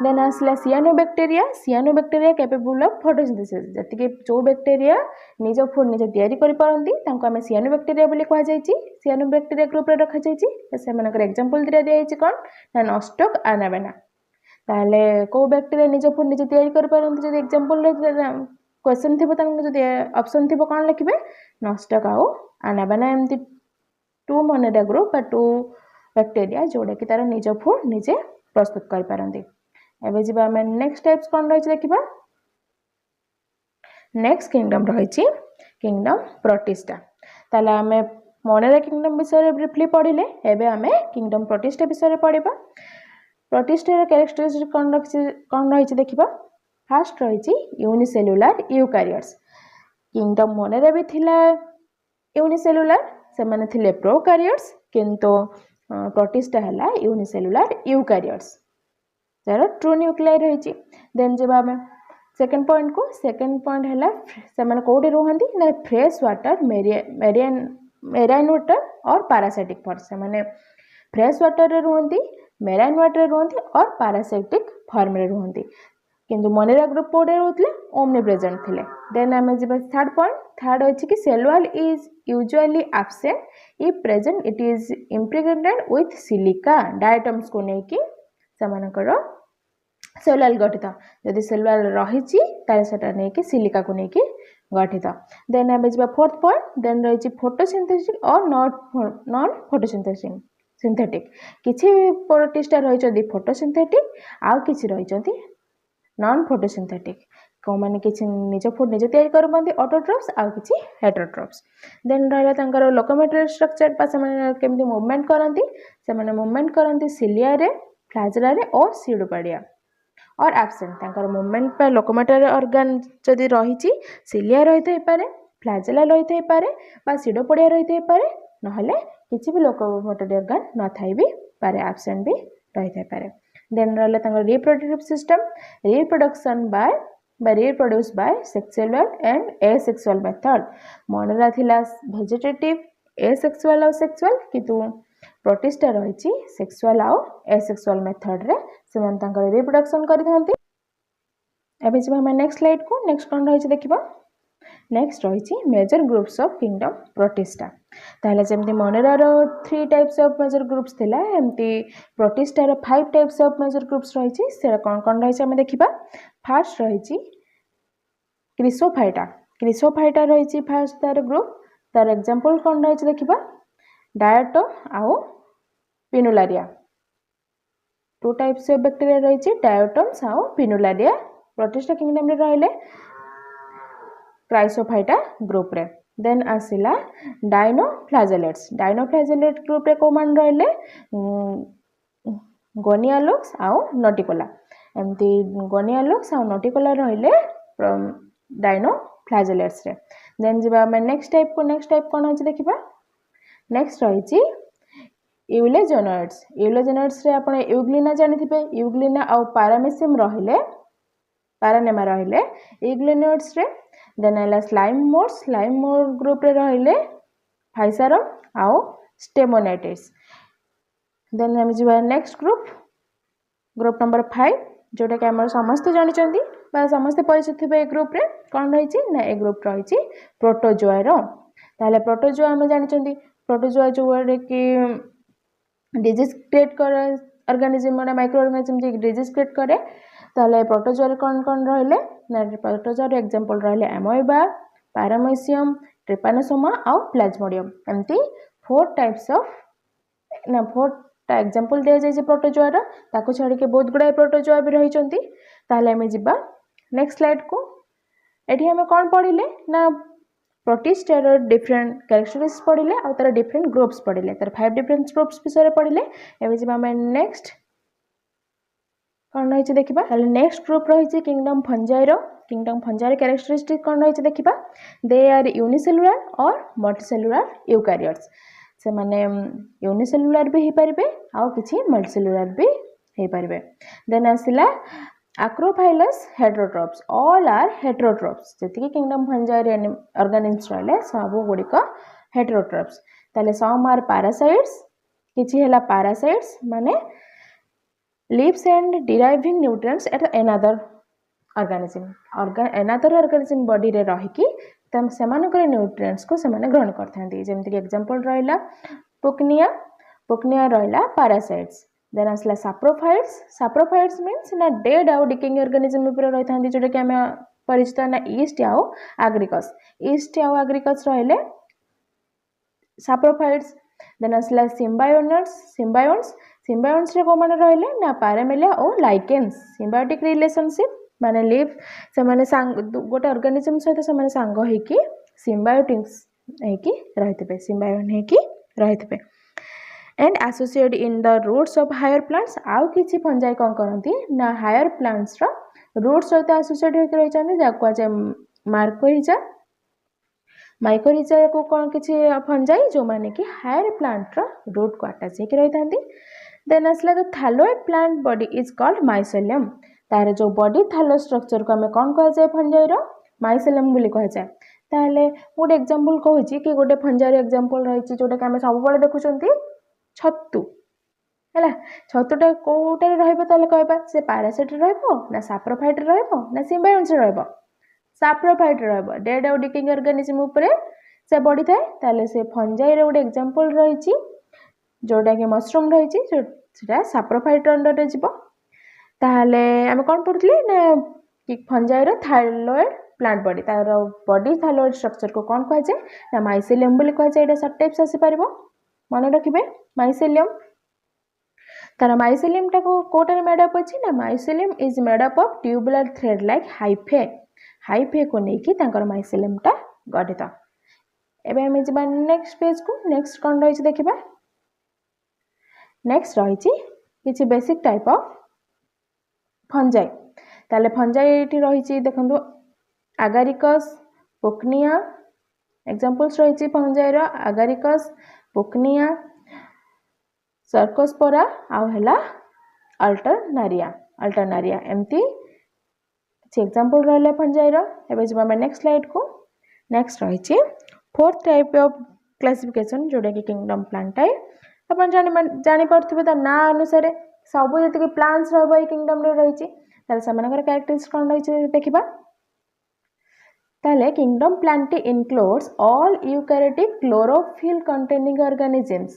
देन आसला सियानोबैक्टीरिया कैपेबल ऑफ फोटोसिंथेसिस जति कि जो बैक्टीरिया निज फूड निज तैयारी करि परंती तांको हमें सियानोबैक्टीरिया बोली कहा जायछि। सियानोबैक्टीरिया ग्रुप रे रखा जायछि से मानकर एग्जांपल दिया जायछि कोन ना नॉस्टक अनाबेना। ताले को बैक्टीरिया निज फूड निज तैयारी करि परंती जदि एग्जांपल रे क्वेश्चन थिबो तांको जदि ऑप्शन थिबो कोन लिखिबे नॉस्टक आउ अनाबेना एमति 2 मोनेरा ग्रुप बा 2 बैक्टीरिया जोडे कि तार निज फूड निजे प्रस्तुत करि परंती। एबे जिबा हमें नेक्स्ट टाइप्स कोन रही देखिबा। नेक्स्ट किंगडम रही किंगडम प्रोटिस्टा। ताले हमें मोनेरा किंगडम विषय रे ब्रीफली पढ़िले एबे हमें किंगडम प्रोटिस्टा विषय रे पढ़िबा। प्रोटिस्टा रे कैरेक्टरिस्टिक कोन रही देखिबा। फर्स्ट रही यूनिसेल्युलर यूकैरियोट्स। किंगडम मोनेरा भी थिला यूनिसेल्युलर से माने थिले प्रोकैरियोट्स किंतु प्रोटिस्टा हला यूनिसेल्युलर यूकैरियोट्स तार ट्रू न्यूक्लियाई रही। देन जब आम सेकेंड पॉइंट को सेकेंड पॉइंट है से कौटे रुहति ना फ्रेश वाटर मेराइन वाटर और पैरासाइटिक फॉर्म से माने फ्रेश वाटर रे रुहति मेराइन वाटर रे रुहति और पैरासाइटिक फॉर्म रे रुहति किंतु मोनेरा ग्रुप कोडे रहउतले ओमनी प्रेजेंट थिले। देन आम जिबा थर्ड पॉइंट थर्ड अछि कि cell wall is usually absent if present it is impregnated with silica diatoms को नेकी समानकर सेलुलार गठित जदि सेलुलार रही सेटा नहीं कि सिलिका को नहीं गठित देन आम जा फोर्थ पॉइंट देन रही फोटोसिंथेटिक और नॉन फोटोसिंथेटिक सिंथेटिक किसी प्रोटिस्टा रही फोटोसिंथेटिक आउ किसी रही नॉन फोटोसिंथेटिक कौ मैंने किसी निज फुड निज तैयारी करते ऑटोट्रॉप्स आउ किसी हेटरोट्रॉप्स देन रहा लोकोमोटरी स्ट्रक्चर केमती मूवमेंट करती से मूवमेंट करती सिलिया रे फ्लैजेला रे और सीडोपोडिया और एब्सेंट मूवमेंट पर लोकोमोटरी ऑर्गन जदि रही सिलिया रही थाई पारे फ्लैजेला रही थाई पारे बा सीडोपोडिया रही थाई पारे नहले किसी भी लोकोमोटरी ऑर्गन न थाई भी पारे एब्सेंट भी रही थाई पारे देन रहा reproductive system reproduction by reproduced by sexual and asexual method Monera थिला वेजिटेटिव asexual और sexual किंतु प्रोटिस्टा रही सेक्सुअल और एसेक्सुअल मेथड रे से रिप्रोडक्शन करथांती एबे जब हम नेक्स्ट स्लाइड को नेक्स्ट कोन रही देखिबा नेक्स्ट रही major groups of kingdom Protista ताहले जेमती मोनेरा रो 3 टाइप्स ऑफ मेजर ग्रुप्स थिला एमती प्रोटिस्टा रो 5 टाइप्स ऑफ मेजर ग्रुप्स रही से कोन रही हम देखिबा फर्स्ट रही क्रिसोफाइटा रही फर्स्ट तार ग्रुप तार एग्जांपल कोन रही देखिबा डायटम आउ पिनुलारिया 2 टाइप्स ऑफ बैक्टीरिया रही डायटम्स आउ पिनुलारिया प्रोटिस्टा किंगडम रे रहले क्राइसोफाइटा ग्रुप रे देन आसिला डायनोफ्लाजेलेट्स ग्रुप रे को मान रहले गोनियालोक्स आउ नोटिकोला एमती गोनियालोक्स आउ नोटिकोला रहले डायनोफ्लाजेलेट्स रे देन जिबा हम नेक्स्ट टाइप कोन अछि देखिबा नेक्स्ट रही यूलोजेनोइड्स रे आपण यूग्लिना जानिथिबे यूग्लिना आउ पारामेसियम रहले पारानेमा रहले यूग्लिनोइड्स रे देन आला स्लाइम मोर ग्रुप रे रहले फाइसारम आउ स्टेमोनेटिस देन हम जिबा नेक्स्ट ग्रुप नंबर 5 जोटा कि हमर समस्त जानि चंदी बा समस्त परिचित थिबे ए ग्रुप रे कोन रही ना ए ग्रुप रही प्रोटोजोआ रो ताले प्रोटोजोआ हम जानि चंदी प्रोटोजोआ जो रे कि डिजीज क्रिएट करे ऑर्गेनिज्म माने माइक्रो ऑर्गेनिज्म जे डिजीज क्रिएट करे ताले प्रोटोजोआ रे कोन रहले ना प्रोटोजोआ रे एग्जांपल रहले एमोइबा पैरामेसियम ट्रिपानोसोमा और प्लाज्मोडियम एमती 4 टाइप्स ऑफ ना 4 टा एग्जांपल दे जाय जे प्रोटोजोआ रा ताको छाडी के बहुत गुडा प्रोटोजोआ भी रही चंती ताले हमें जिबा नेक्स्ट स्लाइड को एठी हमें कोन पढिले ना प्रोटिस्टा रो डिफरेंट कैरेक्टरिस्टिक्स पढिले आ तार डिफरेंट ग्रुप्स पढिले तार 5 डिफरेंट ग्रुप्स विषय पढिले एबे जिबा हमें नेक्स्ट कोन रही देखिबा ताले नेक्स्ट ग्रुप रही किंगडम फंजाई कैरेक्टरिस्टिक कोन रही देखिबा दे आर यूनिसेलुलर और मल्टीसेलुलर यूकैरियोट्स से माने यूनिसेलुलर भी हे परिबे आ किछि मल्टीसेलुलर भी हे परिबे देन आसिला Acrophilus heterotrophs all are heterotrophs जति किंगडम फंजाई ऑर्गेनिज्म्स रहले सब गुडी का heterotrophs ताले some are parasites किछि हैला parasites माने lives and deriving nutrients at another organism body रे रही कि तम सेमानकर न्यूट्रिएंट्स को सेमाने ग्रहण करथांती जेमति कि एग्जांपल रहला पुकनिया रहला parasites देन आसला साप्रोफाइट्स मीन्स ना डेड आउ डिकेइंग ऑर्गेनिज्म ऊपर रही थांती जोटा कि हमें परिचित ना ईस्ट आउ एग्रिकस रहले साप्रोफाइट्स देन आसला सिम्बायोन्स रे को माने रहले ना पैरामेलिया और लाइकेन्स सिम्बायोटिक रिलेशनशिप माने लिव से माने गोटे ऑर्गेनिज्म सहित से माने सांग हे कि सिम्बायोटिक्स हे कि रहितबे सिम्बायोन हे कि रहितबे and associated in the roots of higher plants आउ किछि फंजाई कोन करंती ना हायर प्लांट्स रो रूट्स सहित एसोसिएट होके रहि छथि जाको जे माइकोरिजा को कोन किछि फंजाई जो माने कि हायर प्लांट रो रूट को अटैच होके रहि थांती देन असला the thalloid plant body is called mycelium तार जो बॉडी थैलो स्ट्रक्चर को हमें कोन कह जाय फंजाई रो माइसेलियम बोली कह जाय ताले गोटे एग्जांपल कहूची कि गोटे फंजाई रो एग्जांपल रहिछि जोटा कि हमें सब बळे देखुचंती छत्तु हैला छत्तुटा कोटा रहइबो ताले कहबा से पैरासाइट रहइबो ना साप्रोफाइट रहइबो ना सिम्बायोन्स रहइबो साप्रोफाइट रहइबो डेड आउ डिकेइंग ऑर्गेनिज्म ऊपर से बॉडी थाए ताले से फंजाई रे गोटे एग्जांपल रहिछि जोटा कि मशरूम रहिछि सेटा साप्रोफाइट अंडर रे जिवो ताहले आम कौन पढ़ुले ना कि फंजाइर थाइलॉइड प्लांट बॉडी तार बॉडी थाइलॉइड स्ट्रक्चर को कौन कह जाए ना माइसेलियम बोली कह जाए सब टाइप्स आसी पारिबो मन रखिबे माइसेलियम तार माइसेलियम टा को कोटर मेड अप अछि ना mycelium is made up of tubular thread like hyphae को नेकी तांकर माइसेलियम टा गठित एबे हम जिबा नेक्स्ट पेज को नेक्स्ट कोन रहिछि देखिबा नेक्स्ट रहिछि किछि बेसिक टाइप ऑफ फंजाई ताले फंजाई एठी रहिछि देखंतु agaricus pocnia एग्जांपल्स रहिछि फंजाई रो agaricus pocnia सर्कोस्पोरा आउ हैला अल्टरनारिया एमती किछि एग्जांपल रहले फंजाई रो एबे जिबा मैं नेक्स्ट स्लाइड को नेक्स्ट रहिछि फोर्थ टाइप ऑफ क्लासिफिकेशन जोडा कि किंगडम प्लांटाई अपन जानि पड़थबे त ना अनुसार सब जति कि प्लांट्स रहबो किंगडम रे रहिछि ताले समानकर कैरेक्टरिस्टिक्स कोन रहिछि देखिबा ताले kingdom Plantae includes all eukaryotic chlorophyll containing organisms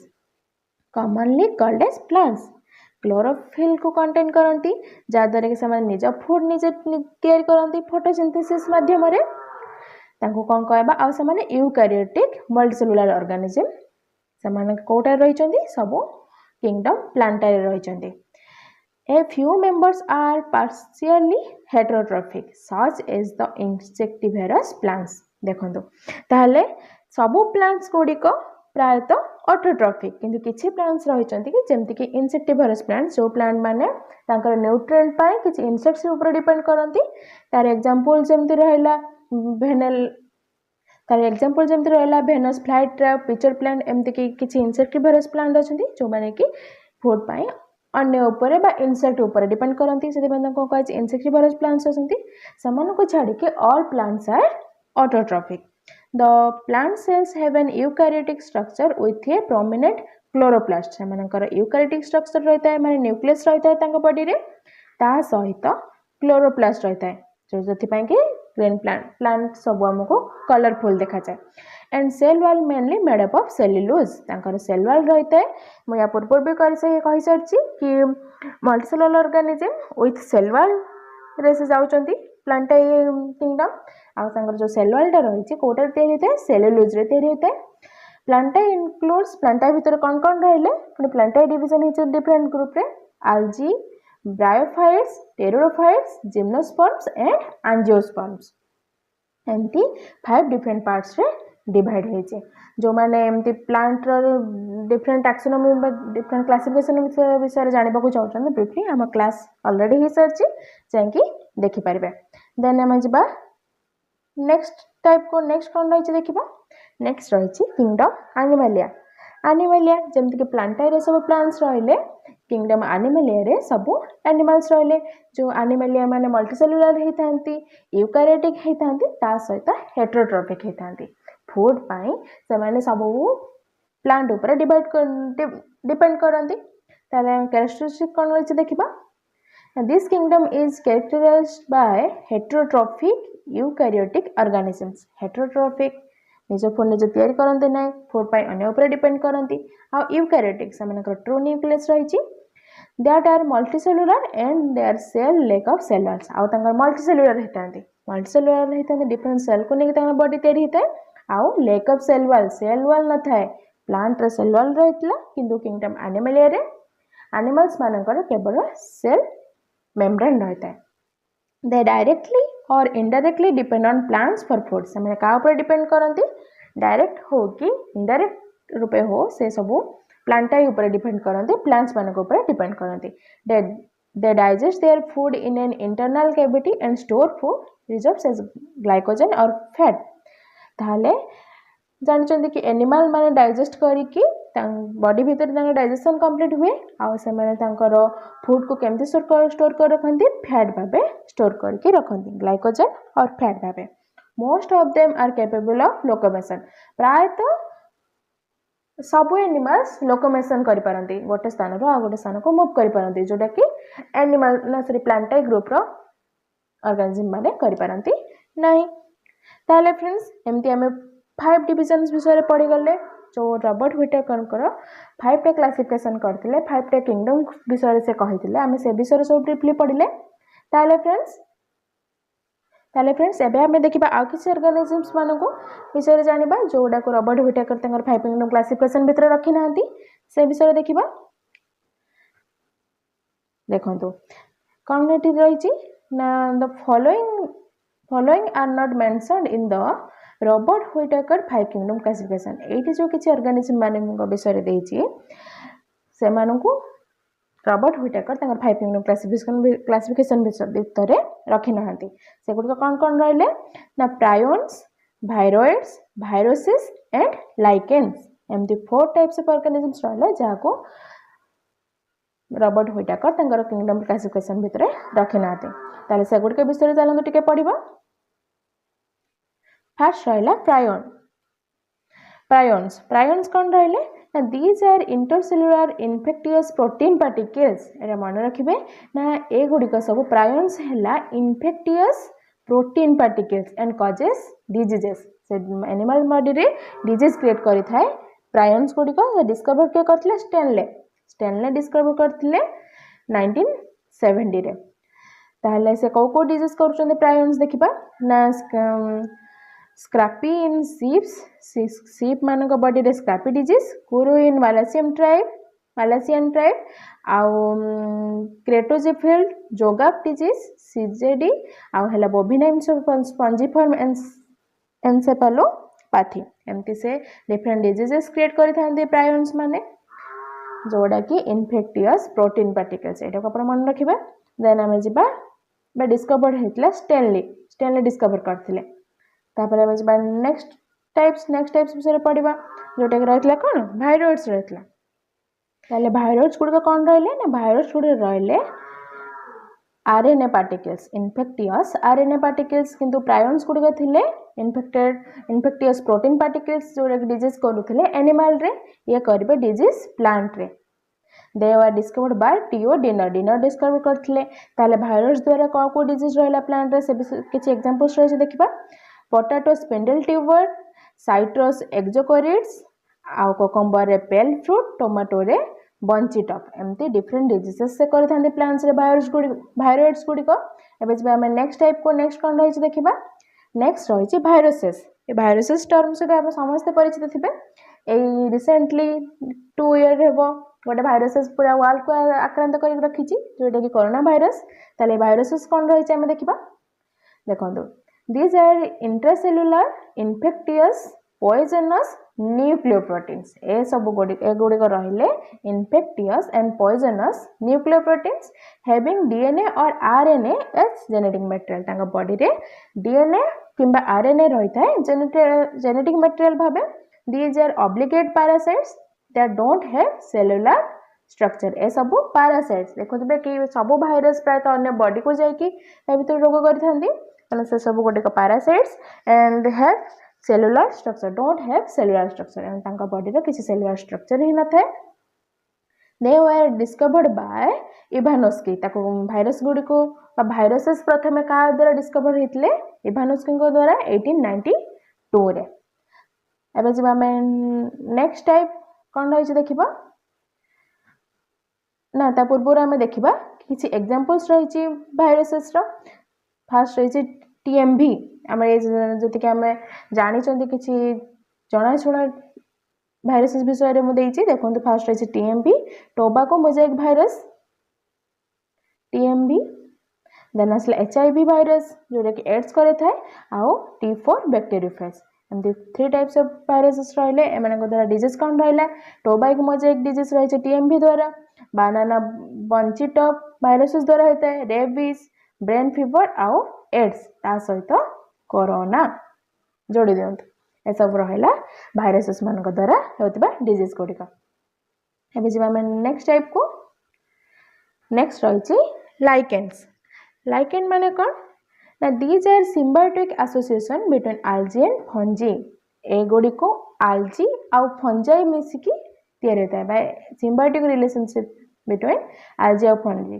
commonly called as plants chlorophyll को कंटेन करंती जादरे कि समान निज फूड निजे तयार करंती फोटोसिंथेसिस माध्यम रे तांको कोन कहबा आ समान यूकैरियोटिक मल्टीसेलुलर ऑर्गेनिज्म समान कोटा रहिचंती सब किंगडम प्लांटा रे रहिचंती A few members are partially heterotrophic such as the insectivorous plants देखंतु ताहले सब प्लांट्स गुडी को प्रायत ऑटोट्रॉफिक किंतु किछि प्लांट्स रहिचंती कि जेमति कि इंसेक्टिवरस प्लांट्स जो प्लांट माने तांकर न्यूट्रिएंट पाए किछि इंसेक्ट्स ऊपर डिपेंड करंती तार एग्जांपल जेमति रहला Venus fly trap pitcher plant एमति कि किछि इंसेक्टिवरस प्लांट अछंती जो माने कि फूड पाए अन्य ऊपर बा इंसेक्ट ऊपर डिपेंड करंती से देबन को कहै इंसेक्टिवरस प्लांट्स अछंती समान को छाडी के all plants are autotrophic The plant cells have an eukaryotic structure with a prominent chloroplast. सेमानकर eukaryotic structure रहता है माने न्यूक्लियस रहता है तांको बॉडी रे ता सहित क्लोरोप्लास्ट रहता है जो जति पय कि ग्रीन प्लांट सब हमको कलरफुल देखा जाए and cell wall mainly made up of cellulose तांकर सेल वॉल रहता है म या पूर्व भी कहि सरछि कि multicellular organism with cell wall रे से जाउचंती प्लांटाई किंगडम आउ जो सेल वॉल टा रही कोटा तैयारी होता है सेल्युलोज रे तैयारी होता है प्लांटा इंक्लूड्स प्लांटा भीतर कौन कौन रहले प्लांटा डिवीजन है डिफरेंट ग्रुप रे algae bryophytes pteridophytes gymnosperms and angiosperms एमती 5 डिफरेंट पार्ट्स रे डिवाइड होइचे जो माने एमती प्लांट रो डिफरेंट टैक्सोनॉमी डिफरेंट क्लासिफिकेशन विषय जानबा को चाहछन ब्रीफली हम क्लास ऑलरेडी ही सर्च जांकी देखि पारबे देन हम जबा नेक्स्ट टाइप को नेक्स्ट कौन रही देखा नेक्स्ट रही किंगडम एनिमलिया जमती कि प्लांटा रे सब प्लांट्स रहिले किंगडम एनिमलिया रे सब एनिमल्स रहिले जो एनिमलिया माने मल्टीसेलुलर होइथांती यूकैरियोटिक होइथांती ता सहित हेटेरोट्रॉफिक होइथांती फूड पाई से माने सब प्लांट ऊपर डिपेंड करंती ताले कैरेक्टरिस्टिक कौन रही देखिबा This kingdom is characterized by heterotrophic eukaryotic organisms. Heterotrophic निज फूड निज तैयारी करते ना फूड पाई अन्य ऊपर डिपेंड करती आ यूकैरियोटिक सेमानकर ट्रू न्यूक्लियस रही that are multicellular and their cell lack of cell walls आ तंगर मल्टीसेलुलर होतांती डिफरेंट सेल को नेकी तंगर बॉडी तैयारी होता है आ लेक ऑफ सेल वॉल न थाए प्लांट रे सेल वॉल रहितला किंतु किंगडम एनिमलिया रे एनिमल्स मानकर केवल सेल मेम्ब्रेन रहता है दे डायरेक्टली और indirectly depend on plants for food से मैंने का ऊपर डिपेंड करती डायरेक्ट हो कि इनडायरेक्ट रूपे हो से सब प्लांटा ऊपर डिपेंड करती प्लांट्स मान ऊपर डिपेंड करती they digest their food in an internal cavity and store food reserves as glycogen और फैट ताहले जानते कि एनिमल माने डाइजेस्ट करिकी बॉडी भीतर डाइजेशन कंप्लीट हुए आ से फूड को केमती स्टोर कर रखती फैट भावे स्टोर करके रखती ग्लाइकोजन और फैट भावे most of them are capable of locomotion प्रायतः सब एनिमल्स लोकोमेशन करि पारंती गोटे स्थान रो आ गोटे स्थान को मूव करि पारंती जोटा कि एनिमल ना सॉरी प्लांटाई ग्रुप रो ऑर्गेनिज्म माने करि पारंती नाही ताले फ्रेंड्स एमती हमें 5 डिविजन्स विषय पढ़ी गले जो रॉबर्ट व्हिटेकर 5टा क्लासिफिकेशन करथिले 5टा किंगडम विषय से कहिथिले आमे से विषय सब ब्रीफली पढिले ताले फ्रेंड्स एबे हमें देखिबा आ किसी ऑर्गेनिजम्स मानको विषय जानिबा जोडा को रॉबर्ट व्हिटेकर तंगर 5 किंगडम क्लासिफिकेशन भितर रखि नांती से विषय देखिबा देखंतु कोन एटी रहिछि ना the following are not mentioned in the Robert Whittaker 5 kingdom classification एठी जो किछि ऑर्गेनिज्म मानक विषय देछि से मानकु रॉबर्ट व्हिटेकर तंगर 5 किंगडम क्लासिफिकेशन भितर रखि नांती से गुड कोन रहले ना प्रायोन्स वायरोइड्स वायरोसिस एंड लाइकेन्स एमती 4 टाइप्स ऑफ ऑर्गेनिजम्स रहले जाको रॉबर्ट व्हिटेकर तंगर किंगडम क्लासिफिकेशन भितर रखि नांती ताले से गुड के विषय चलंतु टिके पढिबा फर्स्ट रहला प्रायोन्स कौन रहले ना these are intercellular infectious protein particles एरा मन रखिबे ना ए गुडी को सब प्रायोन्स हैला infectious protein particles and causes diseases से एनिमल बॉडी रे डिजीज क्रिएट करि थाए प्रायोन्स गुडी को डिस्कवर के करथिले स्टेनले डिस्कवर करथिले 1970 रे ताहले से को डिजीज करूछन प्रायोन्स देखिबा ना स्क्रैपी इन शीप मानक बॉडी रे स्क्रैपी डिजीज कुरो इन मालासियन ट्राइब आउ क्रेटोजिफिल्ड जोगाप डिजीज सीजेडी आउ हला बोविना स्पंजिफॉर्म एन्सेफेलोपैथी एमती से डिफरेंट डिजीजेस क्रिएट करि थांदे प्रायोन्स माने जोडा कि इन्फेक्टियस प्रोटीन पार्टिकल्स एटा को अपन मन रखिबा देन हमें जिबा बे डिस्कवर्ड हेतला स्टेनली डिस्कवर करथिले तापर हमें जिबा नेक्स्ट टाइप्स विषय पढिबा जोटा कि रहतला कोन वायरोइड्स रहतला ताले वायरोइड्स गुड कोन रहले ना वायरोइड्स गुड रहले RNA particles infectious RNA particles किंतु प्रायोन्स गुड थिले इन्फेक्टियस प्रोटीन पार्टिकल्स जोटा कि डिजीज करूथिले एनिमल रे ये करबे डिजीज प्लांट रे they were discovered by T O Diener discover करथिले ताले वायरोइड्स द्वारा को डिजीज रहला प्लांट रे से किछि एग्जांपल्स रहै देखिबा पोटैटो स्पिंडल ट्यूबर साइट्रस एक्जोकोरिड्स आउ कोकम्बर रे पेल फ्रूट टोमेटो रे बंची टॉप एमती डिफरेंट डिजीजेस से करि थांदे प्लांट्स रे वायरोइड्स गुडी को एबे जे हम नेक्स्ट टाइप को नेक्स्ट कोन रहै देखिबा नेक्स्ट रहै वायरोसिस ए वायरोसिस टर्म से आप समस्त परिचित थिबे ए रिसेंटली 2 ईयर हेबो गोटे वायरोसिस पूरा वर्ल्ड को आक्रांत करि रखिछि जोटा कि कोरोना वायरस ताले वायरोसिस कोन रहै हम देखिबा देखंतु these are intracellular infectious poisonous nucleoproteins ए सब गुडी को रहिले infectious and poisonous nucleoproteins having DNA or RNA as genetic material तांगा बॉडी रे DNA किंबा RNA रहिता है genetic material भाबे these are obligate parasites that don't have cellular structure ए सब parasites देखोबे कि सब वायरस प्राय तो अन्य बॉडी को जाई कि ए भीतर रोग करि थांदी तने से सब गोटे को parasites and have cellular structure don't have cellular structure and तांका बॉडी रे किसी cellular structure ही न थे they were discovered by Ivanovsky ताको वायरस गुडी को वायरसेस प्रथमे का द्वारा डिस्कवर हेतले इवानोस्की को द्वारा 1892 रे एबे जब हमें नेक्स्ट टाइप कोन रहै देखिबा ना ता पूर्व रे हमें देखिबा किछि एग्जांपल्स रहै वायरसेस रो फर्स्ट रहै टीएमवी हमें जति के हमें जानि चंदी किछि जणा छुणा भाइरसेस विषय रे मु देछि देखंतु फर्स्ट रहै TMV tobacco mosaic virus TMV then असले एचआईवी भाइरस जोटा कि एड्स करे थाए आउ टी4 बैक्टीरियोफेज एमती 3 टाइप्स ऑफ भाइरसेस रहले एमन को द्वारा डिजीज कोन रहला टोबैको मोजाइक डिजीज रहै टीएमवी द्वारा बनाना बंची टॉप भाइरसेस द्वारा हेता है रेबीज ब्रेन फीवर आउ एड्स ता सहित कोरोना जोड़ी दियंतु ए सब रहला भाइरसेस मान को द्वारा होतबा डिजीज कोडिका एबे जे हम नेक्स्ट टाइप को नेक्स्ट रहिछि लाइकेन माने कोन ना these are symbiotic association between algae and fungi ए गोडी को algae आउ फंजाई मिसी की तैयार होता है by symbiotic relationship between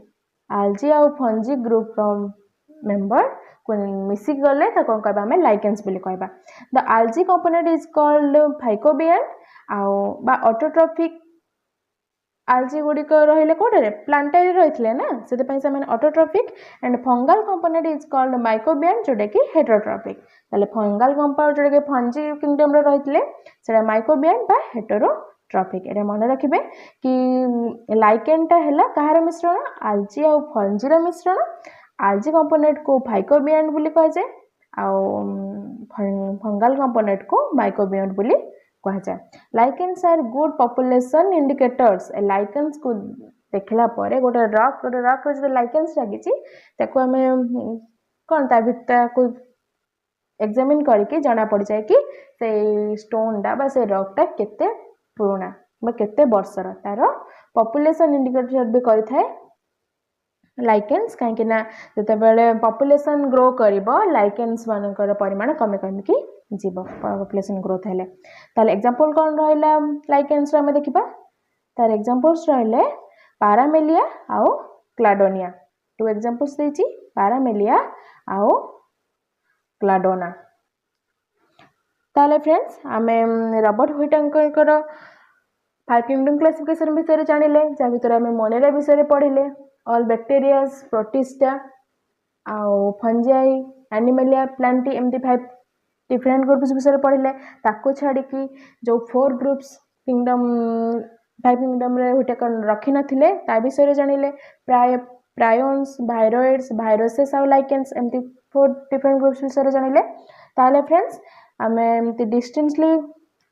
algae आउ फंजी ग्रुप फ्रॉम मेंबर को मिसी गले त कोन कहबा हमें लाइकेन्स बोली कहबा the algae component is called phycobiont बा ऑटोट्रॉफिक आल्जी गुड़िक रहिले कोडे प्लांटारी रहिथिले ना सेते से autotrophic and fungal component is called mycobiont जोटा कि हेटेरोट्रॉफिक ताले फंगल कंपाउंड जोटा कि फंजी किंगडम रे रहिथिले सेटा माइकोबियम बा हेटेरोट्रॉफिक एटा मन रखिबे कि लाइकेनटा हैला कहार मिश्रण आल्जी और फंजीर मिश्रण आल्जी कंपोनेंट को फाइकोबियम बोली कह जाय आ फंगल कंपोनेंट को माइकोबियम बोली कह जाए lichens are good population indicators lichens को देखला परे गोटे रॉक रे जो लाइकेन्स लागिची ताको हमें कोन ता भितर को एग्जामिन करके जाना पड़ जाए कि से स्टोन डा बा से रॉक टा केते पुराना बा केते वर्षर तार पॉपुलेशन इंडिकेटर भी करि थाए लाइकेन्स कहीं ना जिते पॉपुलेशन ग्रो करिबो लाइकेन्स मानकर परिमाण कमे कमे की जीव पॉपुलेशन ग्रोथ हेले ताले एग्जांपल कोन रहला लाइकेन्स रे हम देखिबा तार एग्जांपल्स रहले पैरामेलिया आउ क्लाडोनिया टू एग्जांपल्स देछि पैरामेलिया आउ क्लाडोना ताले फ्रेंड्स हमें रॉबर्ट व्हिटेकर 5 किंगडम क्लासिफिकेशन विषय जानिले जा भीतर हमें मोनेरा विषय पढ़िले ऑल बैक्टीरियाज प्रोटिस्टा आउ फंजाई एनिमलिया प्लांटी एमती 5 डिफरेंट ग्रुप्स विषय पढ़िले ताको छाड़ी की जो 4 ग्रुप्स किंगडम 5 किंगडम रे व्हिटेकर रखि नथिले ता विषय जानिले प्रायोन्स वायरोइड्स वायरसेस आउ लाइकेन्स एमती 4 डिफरेंट ग्रुप्स विषय जानिले ताले फ्रेंड्स हमें एमती डिस्टेंसली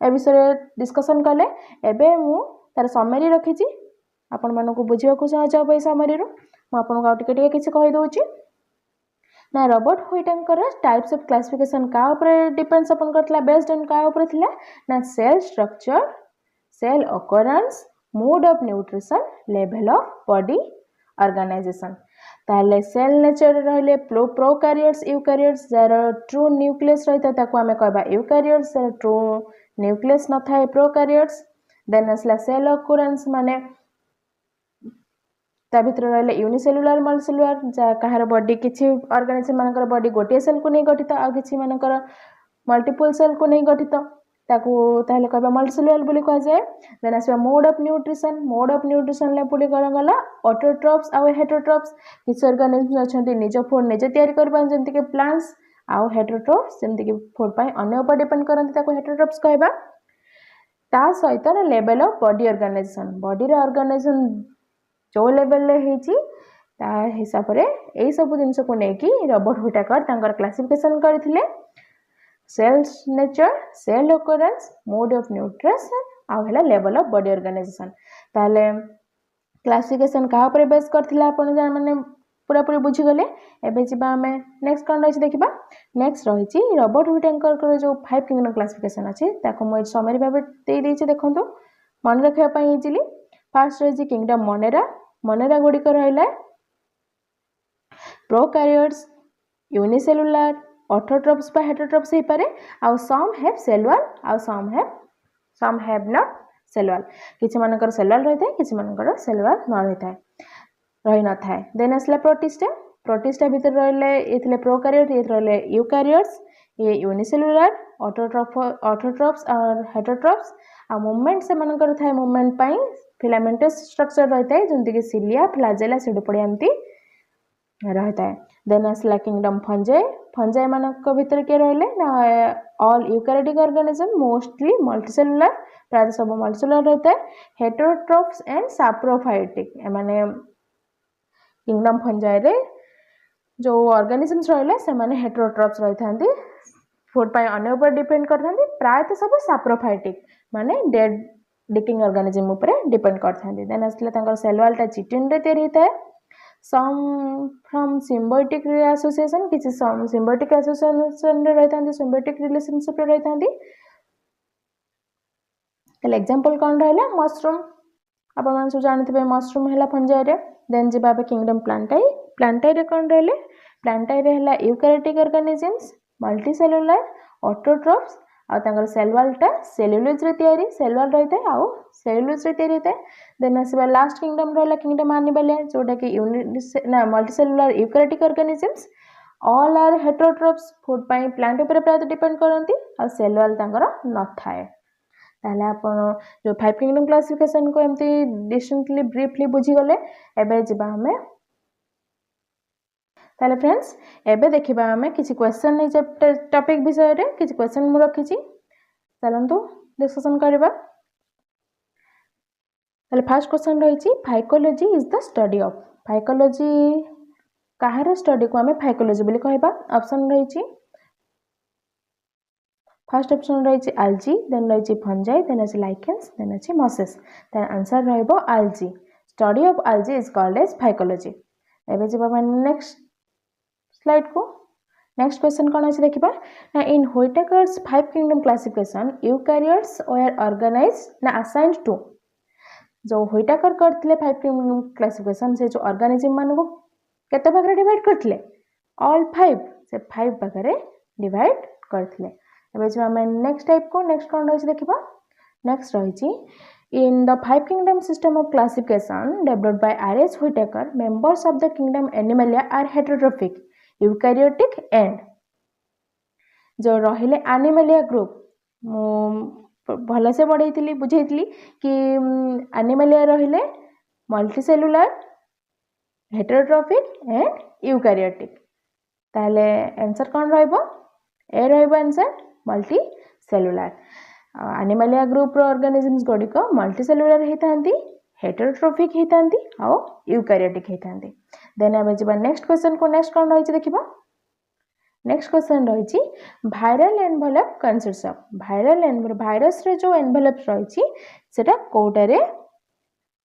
ए विषय डिस्कशन कले एबे मु तार समरी रखिछि आपण मानको बुझिबा को सहज होय समरी रो मु आपण को टिके टिके किछि कहि दोछि ना Robert Whittaker types of classification का ऊपर डिपेंड्स अपन करतला बेस्ड ऑन का ऊपर थिला ना cell structure cell occurrence mode of nutrition level of body organisation ताले सेल नेचर रहले प्रोकैरियोट्स यूकैरियोट्स जर ट्रू न्यूक्लियस रहता ताको हमें कहबा यूकैरियोट्स ट्रू न्यूक्लियस न थाए प्रोकैरियोट्स देन असला सेल ऑकरेंस माने ता भीतर रहले यूनिसेलुलर मल्टीसेलुलर जा कहार बॉडी किछि ऑर्गेनिज्म मानकर बॉडी गोटे सेल को नै गठित आ किछि मानकर मल्टीपल सेल को नै गठित ताकू ताहले कहबा मल्टीसेलुलर बोली कह जाय देन आसबा मोड ऑफ न्यूट्रिशन ले पुडी कर गला ऑटोट्रॉप्स आ हेटेरोट्रॉप्स किछि ऑर्गेनिज्म अछंती निज फूड निज तयारी करबा जेंति के प्लांट्स आ हेटेरोट्रॉप्स जेंति के फूड पई अन्य ऊपर डिपेंड करंती ताकू हेटेरोट्रॉप्स कहबा ता सहित लेवल ऑफ बॉडी ऑर्गेनाइजेशन जो लेवल ले हेची ता हिसाब रे एई सब जिंस को नै कि रॉबर्ट व्हिटेकर तांकर क्लासिफिकेशन करथिले cells nature cell occurrence mode of nutrition आ हला लेवल ऑफ बॉडी ऑर्गेनाइजेशन ताले क्लासिफिकेशन का ऊपर बेस करथिला आपण जान माने पूरा पूरी बुझी गले एबे जिबा हमें नेक्स्ट कोन रहिछि देखिबा नेक्स्ट रहिछि रॉबर्ट व्हिटेकर को जो 5 किंगडम क्लासिफिकेशन अछि ताको म समरी भाबे देई दैछि देखंतु मन रखिया पई इजिली फर्स्ट रहिछि किंगडम मोनेरा गुडी को रहला प्रोकैरियोट्स यूनिसेलुलर ऑटोट्रॉप्स बा हेटेरोट्रॉप्स हे पारे आ सम हैव सेलुलर आ सम हैव नॉट सेलुलर किछि मानकर सेलुलर रहथाय किछि मानकर सेलुलर न रहथाय रहि न थाय देन असला प्रोटिस्टा भीतर रहले एथले प्रोकैरियोट ए रहले यूकैरियोट्स ये यूनिसेलुलर ऑटोट्रॉप्स और हेटेरोट्रॉप्स आ मूवमेंट से मानकर थाय मूवमेंट पई फिलामेंटस स्ट्रक्चर रहता है जंती के सिलिया फ्लैजेला सेडोपोडिया एमती रहता है देन असला किंगडम फंजाई मानक भीतर के रहले ना all eukaryotic organism mostly multicellular प्राय सब मल्टीसेलुलर रहता है हेटेरोट्रॉप्स एंड सैप्रोफाइटिक माने किंगडम फंजाई रे जो ऑर्गेनिजम्स रहले से माने हेटेरोट्रॉप्स रहथांती फूड पाई अन्य ऊपर डिपेंड करथांती प्राय तो सब सैप्रोफाइटिक माने डेड डिकिंग ऑर्गेनिज्म ऊपर डिपेंड करथांती देन असले तांकर सेल वॉल ता चिटिन रे तयारी होता है सम फ्रॉम सिम्बायोटिक एसोसिएशन किछि सम सिम्बायोटिक एसोसिएशन रे रहथांती सिम्बायोटिक रिलेशनशिप रे रहथांती एग्जांपल कोन रहला मशरूम आपण मान सब जानथिबे मशरूम हैला फंजाई रे देन जे बाबे किंगडम प्लांटाई रे कोन रहले प्लांटाई रे हैला यूकैरियोटिक ऑर्गेनिजम्स मल्टीसेलुलर ऑटोट्रॉप्स आ तांगर सेल वॉल टा सेलुलोज रे तयारी सेल वॉल रहते आ सेलुलोज रे तयारी होता है देन आसीबा लास्ट किंगडम रहला किंगडम एनिमलिया जोटा कि multicellular eukaryotic organisms all are heterotrophs food पाई प्लांट ऊपर प्राय डिपेंड करंती आ सेल वॉल तांगर न थाए ताहले आपण जो 5 किंगडम क्लासिफिकेशन को एमती डिस्टेंटली ब्रीफली बुझी गले एबे जिबा हमें ताहले फ्रेंड्स एबे देखिबा हमें किछि क्वेश्चन नै टॉपिक विषय रे किछि क्वेश्चन मु रखिछि चलंतु डिस्कशन करबा। ताहले फर्स्ट क्वेश्चन रहिछि phycology is the study of phycology काहार स्टडी को हमें फाइकोलॉजी बोली कहबा। ऑप्शन रहिछि फर्स्ट ऑप्शन रहिछि algae देन रहिछि fungi देन अछि lichens देन अछि mosses देन आंसर रहइबो algae study of algae is called as phycology. एबे जेबा नेक्स्ट स्लाइड को नेक्स्ट क्वेश्चन कोन अछि देखिबा ना in Whittaker's 5 kingdom classification eukaryotes were organised ना असाइन्ड टू जो व्हिटेकर करथिले 5 किंगडम क्लासिफिकेशन से जो ऑर्गेनिज्म मान को केते भाग रे डिवाइड करथिले ऑल 5 से 5 भाग रे डिवाइड करथिले। एबे जो हम नेक्स्ट टाइप को नेक्स्ट कोन रहिछि देखिबा नेक्स्ट रहिछि in the 5 kingdom system of classification developed by R H. Whittaker members of the kingdom Animalia are heterotrophic eukaryotic and जो रहिले एनिमलिया ग्रुप भले से बढ़ैतिली बुझैतिली कि एनिमलिया रहिले मल्टीसेलुलर हेटेरोट्रोफिक एंड यूकैरियोटिक ताले आंसर कोन रहइबो ए रहइबो answer multicellular Animalia group रो ऑर्गेनिजम्स गुडी को मल्टी सेलुलर हेतांती हेटेरोट्रोफिक हेतांती आ यूकैरियोटिक हेतांती। देन हम जेबा नेक्स्ट क्वेश्चन को नेक्स्ट कोन रहिछि देखिबा नेक्स्ट क्वेश्चन रहिछि viral envelope consists of viral envelope virus रे जो एनवेलप रहिछि सेटा कोटा रे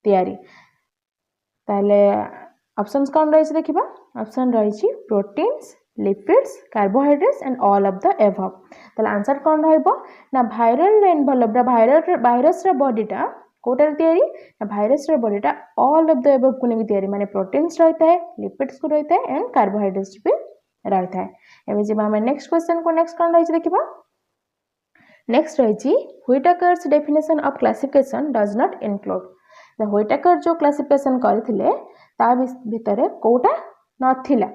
तयारी ताले ऑप्शंस कोन रहिछि देखिबा ऑप्शन रहिछि proteins lipids carbohydrates and all of the above ताले आंसर कोन रहइबो ना वायरल एनवेलप वायरस रे बॉडीटा कोटा रे तयारी ना वायरस रे बॉडीटा ऑल ऑफ द एबव को नेकी तयारी माने प्रोटीन्स रहता है लिपिड्स को रहता है एंड कार्बोहाइड्रेट्स भी रहता है। एबे जेबा हम नेक्स्ट क्वेश्चन को नेक्स्ट कोन रहिछि देखिबा नेक्स्ट रहिछि Whittaker's definition of classification does not include the Whittaker जो क्लासिफिकेशन करथिले ता भितरे कोटा नथिला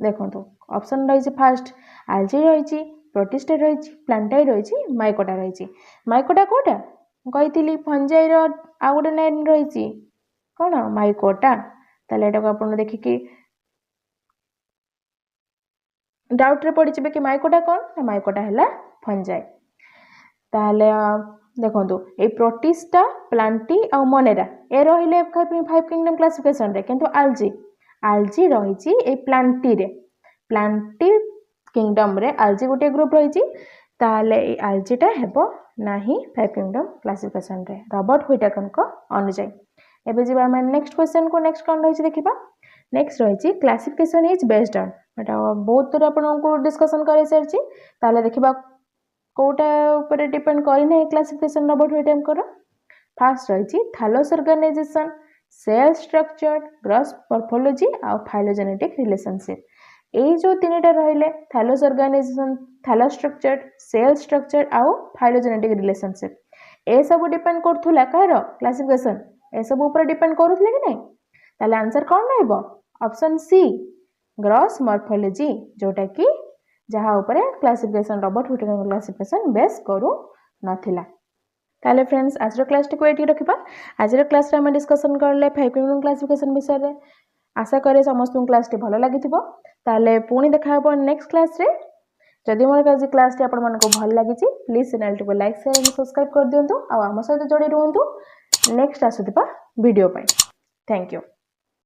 देखो ऑप्शन रही फास्ट algae रही प्रोटिस्टा रही प्लांटाई रही माइकोटा रही माइकोटा कोटा कही फंजाई आ गोटे नाइन रही कौन माइकोटा ताले एटा को आपण देखिकी डाउट रे पड़ी कि माइकोटा कौन ना माइकोटा हैला फंजाई ताले देखो ए प्रोटिस्टा प्लांटी आ मोनेरा ए रहिले 5 किंगडम क्लासिफिकेशन रे किंतु algae रही ए प्लांटी रे प्लांटी किंगडम रे algae गोटे ग्रुप रही ताले ए algae टा हेबो नाही 5 किंगडम क्लासिफिकेशन रे रॉबर्ट व्हिटेकर को अनुसार। एबे जेबा हम नेक्स्ट क्वेश्चन को नेक्स्ट कोन रही देखिबा नेक्स्ट रही क्लासिफिकेशन इज बेस्ड ऑन एटा बहुत दूर आपन को डिस्कशन करे सरछि ताले देखिबा कोटा ऊपर डिपेंड करी नै क्लासिफिकेशन रॉबर्ट व्हिटेकर फर्स्ट रही thallus organisation cell structure gross morphology आ फाइलोजेनेटिक रिलेशनशिप ए जो तीनटा रहिले thallus organisation thallus structure cell structure आ फाइलोजेनेटिक रिलेशनशिप ए सब डिपेंड करथुला कार क्लासिफिकेशन ए सब ऊपर डिपेंड करूथले कि नै ताले आंसर कोन रहइबो ऑप्शन सी ग्रॉस मॉर्फोलॉजी जोटा कि जहा ऊपर classification Robert Whittaker classification base करू नथिला। ताले फ्रेंड्स आज क्लास टी को एटी रखिबा आज क्लास रे हम डिस्कशन करले 5 किंगडम क्लासिफिकेशन विषय रे आशा करे समस्त क्लास टी भलो लागिथिबो ताले पुणी देखा हबो नेक्स्ट क्लास रे जदि मोर आज क्लास टी आपण मन को भल लागि छि प्लीज चैनल टी को लाइक शेयर एंड सब्सक्राइब कर दियंतु आ हम सहित जोड़ी रहंतु नेक्स्ट आसुथिबा वीडियो पय थैंक यू।